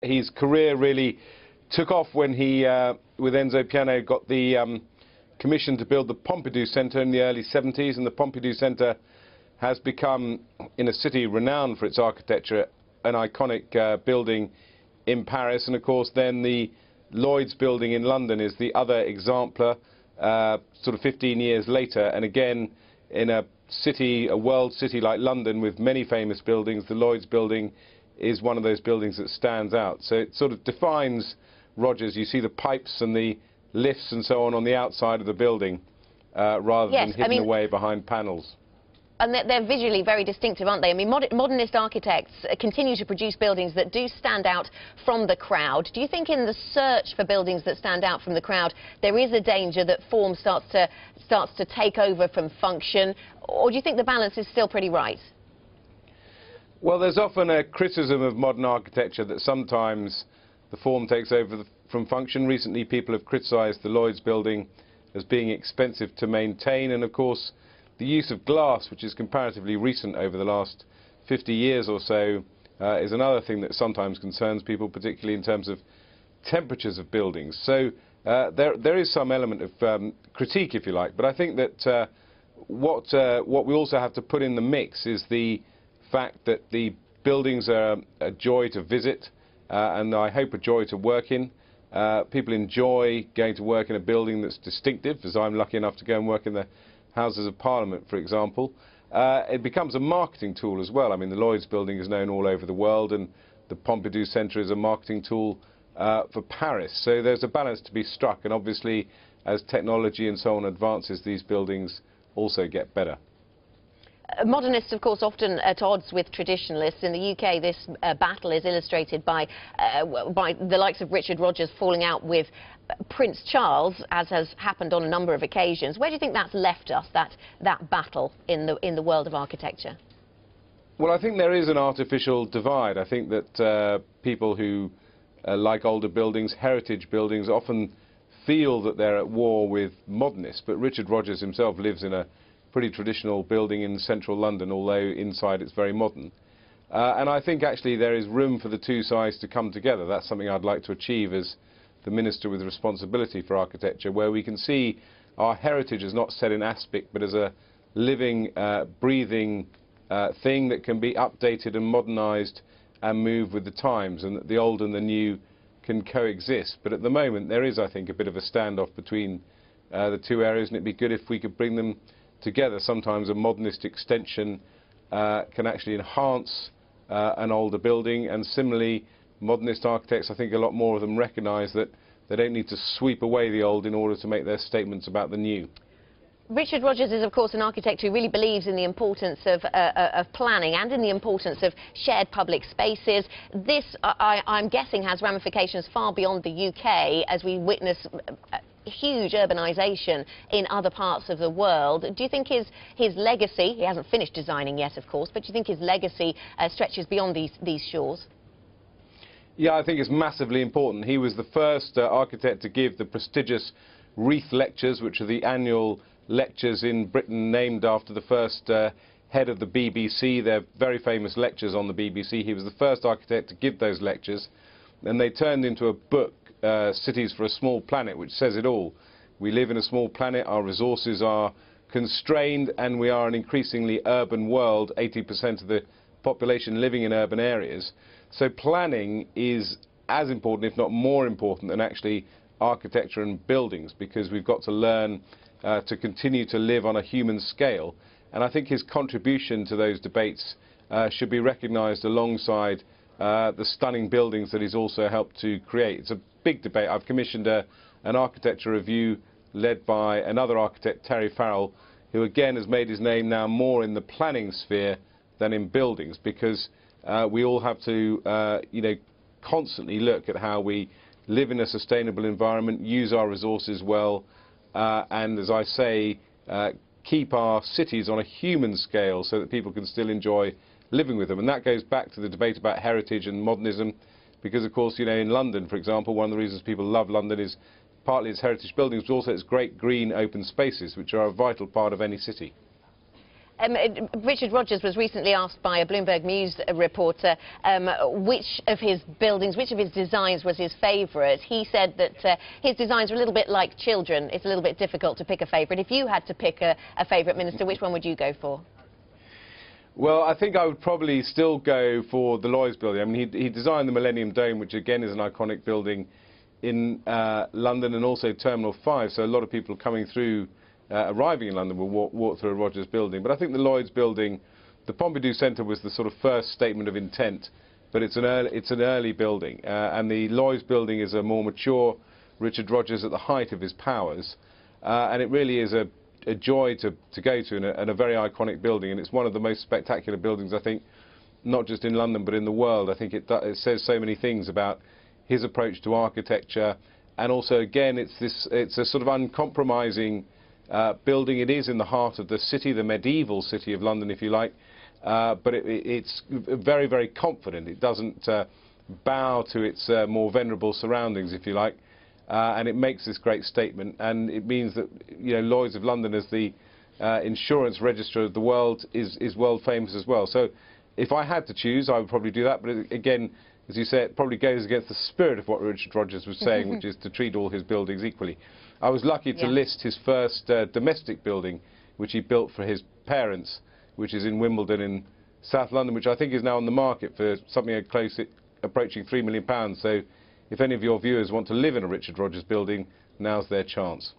His career really took off when he, with Enzo Piano, got the commission to build the Pompidou Centre in the early 70s, and the Pompidou Centre has become, in a city renowned for its architecture, an iconic building in Paris. And of course then the Lloyd's building in London is the other exemplar, sort of 15 years later, and again in a city, a world city like London with many famous buildings, the Lloyd's building is one of those buildings that stands out. So it sort of defines Rogers. You see the pipes and the lifts and so on the outside of the building, rather than hidden away behind panels. And they're visually very distinctive, aren't they? I mean, modernist architects continue to produce buildings that do stand out from the crowd. Do you think in the search for buildings that stand out from the crowd, there is a danger that form starts to take over from function, or do you think the balance is still pretty right? Well, there's often a criticism of modern architecture that sometimes the form takes over from function. Recently, people have criticised the Lloyd's building as being expensive to maintain, and of course, the use of glass, which is comparatively recent over the last 50 years or so, is another thing that sometimes concerns people, particularly in terms of temperatures of buildings. So there is some element of critique, if you like, but I think that what we also have to put in the mix is the fact that the buildings are a joy to visit, and I hope a joy to work in. People enjoy going to work in a building that's distinctive, as I'm lucky enough to go and work in the Houses of Parliament, for example. It becomes a marketing tool as well. I mean, the Lloyd's building is known all over the world, and the Pompidou Centre is a marketing tool for Paris. So there's a balance to be struck, and obviously, as technology and so on advances, these buildings also get better. Modernists, of course, often at odds with traditionalists. In the UK, this battle is illustrated by the likes of Richard Rogers falling out with Prince Charles, as has happened on a number of occasions. Where do you think that's left us, that battle in the world of architecture? Well, I think there is an artificial divide. I think that people who like older buildings, heritage buildings, often feel that they're at war with modernists. But Richard Rogers himself lives in a pretty traditional building in central London, although inside it's very modern. And I think actually there is room for the two sides to come together. That's something I'd like to achieve as the Minister with responsibility for architecture, where we can see our heritage as not set in aspic, but as a living, breathing thing that can be updated and modernised and move with the times, and that the old and the new can coexist. But at the moment there is, I think, a bit of a standoff between the two areas, and it'd be good if we could bring them together. Sometimes a modernist extension can actually enhance an older building, and similarly modernist architects, I think a lot more of them recognise that they don't need to sweep away the old in order to make their statements about the new. Richard Rogers is, of course, an architect who really believes in the importance of planning and in the importance of shared public spaces. This, I'm guessing, has ramifications far beyond the UK as we witness huge urbanisation in other parts of the world. Do you think his legacy, he hasn't finished designing yet, of course, but do you think his legacy stretches beyond these shores? Yeah, I think it's massively important. He was the first architect to give the prestigious Reith Lectures, which are the annual lectures in Britain named after the first head of the BBC. They're very famous lectures on the BBC. He was the first architect to give those lectures, and they turned into a book, Cities for a Small Planet, which says it all. We live in a small planet, our resources are constrained, and we are an increasingly urban world, 80% of the population living in urban areas. So planning is as important, if not more important, than actually architecture and buildings, because we've got to learn to continue to live on a human scale. And I think his contribution to those debates should be recognised alongside the stunning buildings that he's also helped to create. It's a big debate. I've commissioned an architecture review led by another architect, Terry Farrell, who again has made his name now more in the planning sphere than in buildings, because we all have to constantly look at how we live in a sustainable environment, use our resources well, and, as I say, keep our cities on a human scale so that people can still enjoy living with them. And that goes back to the debate about heritage and modernism, because, of course, in London, for example, one of the reasons people love London is partly its heritage buildings, but also its great green open spaces, which are a vital part of any city. Richard Rogers was recently asked by a Bloomberg News reporter which of his buildings, which of his designs was his favourite. He said that his designs are a little bit like children. It's a little bit difficult to pick a favourite. If you had to pick a favourite minister, which one would you go for? Well, I think I would probably still go for the Lloyd's building. I mean, he designed the Millennium Dome, which again is an iconic building in London, and also Terminal 5. So a lot of people coming through, arriving in London will walk through a Rogers building. But I think the Lloyd's building, the Pompidou Centre was the sort of first statement of intent, but it's an early building. And the Lloyd's building is a more mature Richard Rogers at the height of his powers. And it really is a joy to go to, and a very iconic building, and it's one of the most spectacular buildings, I think, not just in London but in the world. I think it says so many things about his approach to architecture, and also again it's a sort of uncompromising building. It is in the heart of the city, the medieval city of London, if you like, but it's very, very confident. It doesn't bow to its more venerable surroundings, if you like. And it makes this great statement, and it means that, you know, Lloyd's of London, as the insurance registrar of the world, is world famous as well. So if I had to choose, I would probably do that. But again, as you say, it probably goes against the spirit of what Richard Rogers was saying, which is to treat all his buildings equally. I was lucky to list his first domestic building, which he built for his parents, which is in Wimbledon in South London, which I think is now on the market for something close, approaching £3 million. So if any of your viewers want to live in a Richard Rogers building, now's their chance.